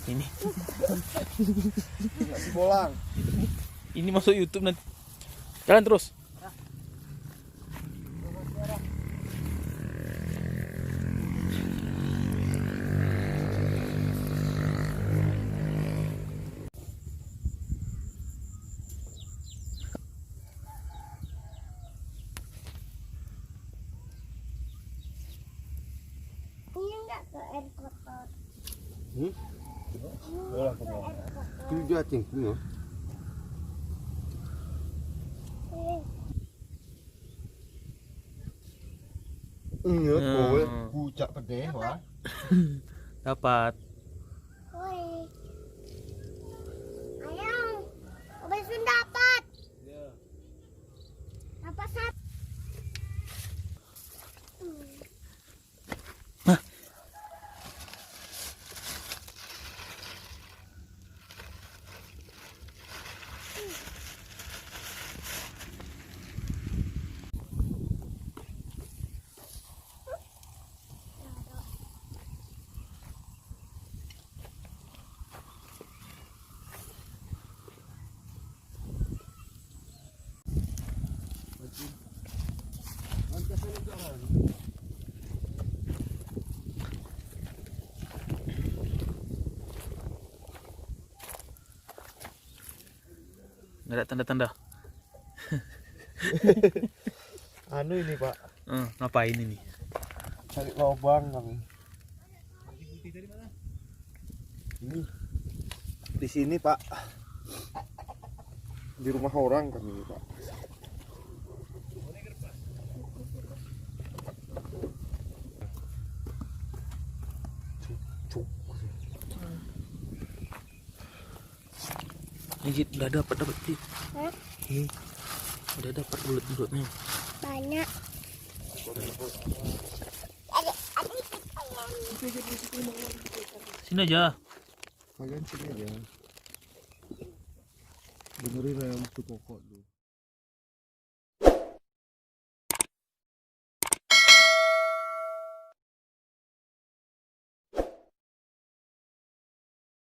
Ini. Nasi bolang. Ini masuk YouTube nanti. Jalan terus. Ini enggak ke air kotor. Bolang ke bawah. Itu cacing semua. Ingat kowe bucak pedeh wah. Dapat. Woi. Ayang. Abang Sun dapat. Dapat satu. Nggak ada tanda-tanda. Anu ini Pak, Ngapain ini? cari lubang kami. Ini di sini Pak, di rumah orang kami ini Pak. Ini udah dapat Cid. Hah? Udah dapat bulat-bulatnya. Banyak. Sini aja. Kalian sini aja. Benerin ayam itu pokok dulu.